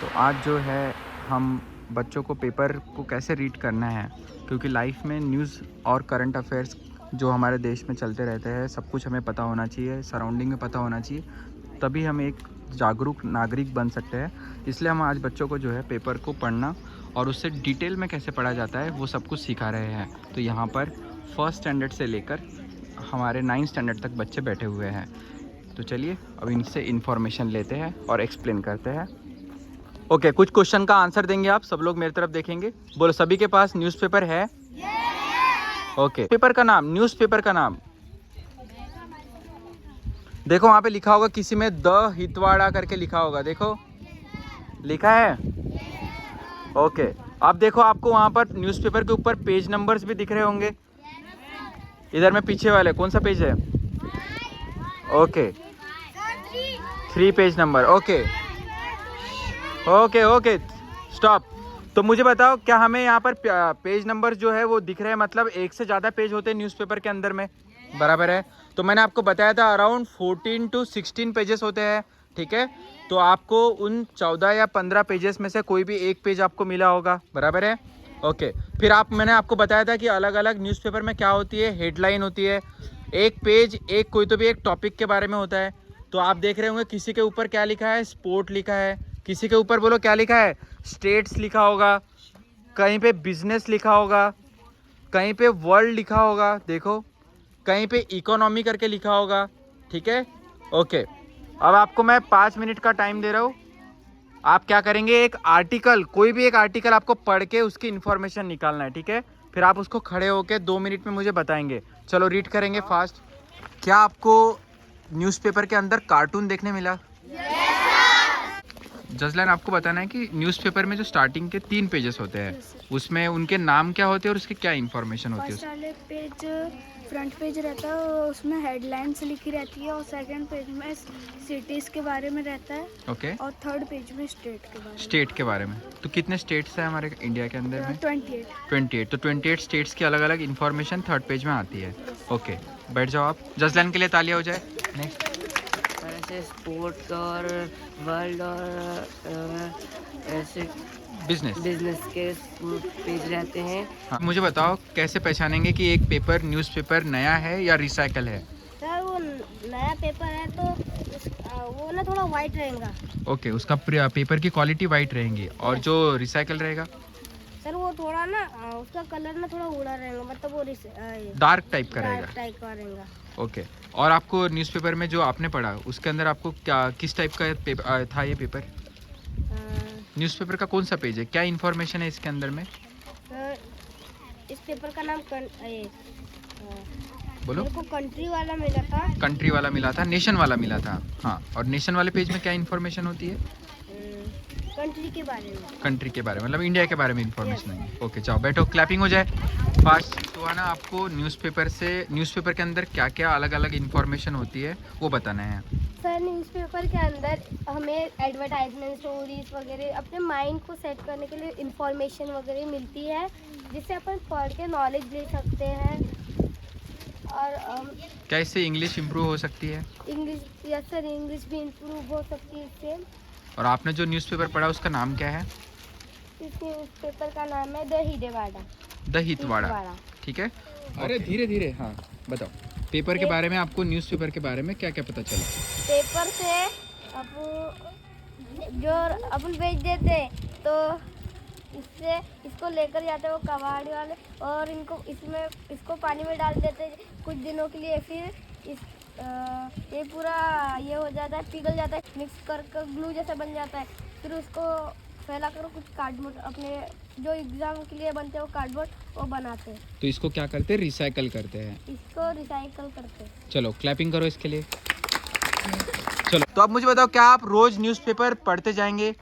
तो आज जो है हम बच्चों को पेपर को कैसे रीड करना है, क्योंकि लाइफ में न्यूज़ और करंट अफेयर्स जो हमारे देश में चलते रहते हैं सब कुछ हमें पता होना चाहिए, सराउंडिंग में पता होना चाहिए, तभी हम एक जागरूक नागरिक बन सकते हैं। इसलिए हम आज बच्चों को जो है पेपर को पढ़ना और उससे डिटेल में कैसे पढ़ा जाता है वो सब कुछ सिखा रहे हैं। तो यहाँ पर फर्स्ट स्टैंडर्ड से लेकर हमारे 9th स्टैंडर्ड तक बच्चे बैठे हुए हैं। तो चलिए अब इनसे इन्फॉर्मेशन लेते हैं और एक्सप्लेन करते हैं। ओके, कुछ क्वेश्चन का आंसर देंगे आप सब लोग, मेरी तरफ देखेंगे। बोलो, सभी के पास न्यूज़पेपर है? ओके, पेपर का नाम, न्यूज़पेपर का नाम देखो, वहाँ पे लिखा होगा, किसी में द हितवाड़ा करके लिखा होगा, देखो लिखा है। ओके, अब देखो आपको वहाँ पर न्यूज़पेपर के ऊपर पेज नंबर्स भी दिख रहे होंगे। इधर में पीछे वाले कौन सा पेज है? Okay, 3 page number. Okay okay okay, stop. तो मुझे बताओ, क्या हमें यहाँ पर पेज नंबर जो है वो दिख रहे हैं? मतलब एक से ज़्यादा पेज होते हैं न्यूज़पेपर के अंदर में, बराबर है। तो मैंने आपको बताया था अराउंड 14 to 16 पेजेस होते हैं, ठीक है। तो आपको उन 14 या 15 पेजेस में से कोई भी एक पेज आपको मिला होगा, बराबर है। ओके, फिर मैंने आपको बताया था कि अलग अलग न्यूज़पेपर में क्या होती है, हेडलाइन होती है। एक पेज एक कोई तो भी एक टॉपिक के बारे में होता है। तो आप देख रहे होंगे किसी के ऊपर क्या लिखा है, स्पोर्ट लिखा है, किसी के ऊपर बोलो क्या लिखा है, स्टेट्स लिखा होगा, कहीं पे बिजनेस लिखा होगा, कहीं पे वर्ल्ड लिखा होगा, देखो कहीं पे इकोनॉमी करके लिखा होगा, ठीक है। ओके, अब आपको मैं 5 मिनट का टाइम दे रहा हूँ। आप क्या करेंगे, एक आर्टिकल, कोई भी एक आर्टिकल आपको पढ़ के उसकी इन्फॉर्मेशन निकालना है, ठीक है। फिर आप उसको खड़े होके 2 मिनट में मुझे बताएंगे। चलो रीड करेंगे फास्ट। क्या आपको न्यूज़पेपर के अंदर कार्टून देखने मिला? जजलान, आपको बताना है कि न्यूज़पेपर में जो स्टार्टिंग के 3 पेजेस होते हैं उसमें उनके नाम क्या होते हैं और उसकी क्या इन्फॉर्मेशन होती है? फर्स्ट वाले पेज फ्रंट पेज रहता है, उसमें हेडलाइंस लिखी रहती है, और सेकंड पेज में सिटीज़ के बारे में रहता है। ओके, और थर्ड पेज में स्टेट के बारे में। तो कितने स्टेट्स हैं हमारे इंडिया के अंदर में? 28। तो 28 स्टेट्स की अलग अलग इन्फॉर्मेशन थर्ड पेज में आती है। ओके, बैठ जाओ आप। जजलान के लिए तालियां हो जाए। नेक्स्ट। ऐसे स्पोर्ट्स और वर्ल्ड और ऐसे बिजनेस के पेज रहते हैं। हाँ, मुझे बताओ कैसे पहचानेंगे कि एक पेपर न्यूज़पेपर नया है या रिसाइकल है? सर वो नया पेपर है तो वो ना थोड़ा वाइट रहेगा। ओके, उसका पेपर की क्वालिटी वाइट रहेंगी, और जो रिसाइकल रहेगा सर वो थोड़ा ना उसका कलर ना थोड़ा उड़ा रहेगा, मतलब वो डार्क टाइप का रहेगा। टाइप का रहेगा। ओके, और आपको न्यूज़पेपर में जो आपने पढ़ा उसके अंदर आपको क्या किस टाइप का था ये पेपर? न्यूज़पेपर का कौन सा पेज है, क्या इन्फॉर्मेशन है इसके अंदर में? इस पेपर का नाम बोलो। मेरे को कंट्री वाला मिला था। कंट्री वाला मिला था, नेशन वाला मिला था। हाँ, और नेशन वाले पेज में क्या इन्फॉर्मेशन होती है? कंट्री के बारे में। कंट्री के बारे में, मतलब इंडिया के बारे में इन्फॉर्मेशन है। ओके, जाओ बैठो, क्लैपिंग हो जाए फास्ट। तो है ना, आपको न्यूज़पेपर के अंदर क्या क्या अलग अलग इन्फॉर्मेशन होती है वो बताना है। सर न्यूज़पेपर के अंदर हमें एडवर्टाइजमेंट, स्टोरीज वगैरह अपने माइंड को सेट करने के लिए इंफॉर्मेशन वगैरह मिलती है, जिससे अपन पढ़ के नॉलेज ले सकते हैं। और क्या इससे इंग्लिश इम्प्रूव हो सकती है? इंग्लिश, यस सर, इंग्लिश भी इम्प्रूव हो सकती है इससे। और आपने जो न्यूज़पेपर पढ़ा उसका नाम क्या है? इस न्यूज़पेपर का नाम है द हितवाड़ा। ठीक है। अरे धीरे धीरे, हाँ बताओ, पेपर के बारे में आपको, न्यूज़पेपर के बारे में क्या क्या पता चला? पेपर से जो अपन बेच देते तो इससे इसको लेकर जाते वो कबाड़ी वाले, और इसको पानी में डाल देते कुछ दिनों के लिए। फिर ये पूरा ये हो जाता है, पिघल जाता है, मिक्स कर ग्लू जैसा बन जाता है। फिर उसको फैला कर कुछ कार्डबोर्ड, अपने जो एग्जाम के लिए बनते हैं वो कार्डबोर्ड वो बनाते हैं। तो इसको क्या करते हैं, रिसाइकल करते हैं। इसको रिसाइकल करते हैं। चलो क्लैपिंग करो इसके लिए। चलो, तो अब मुझे बताओ, क्या आप रोज न्यूज़पेपर पढ़ते जाएंगे?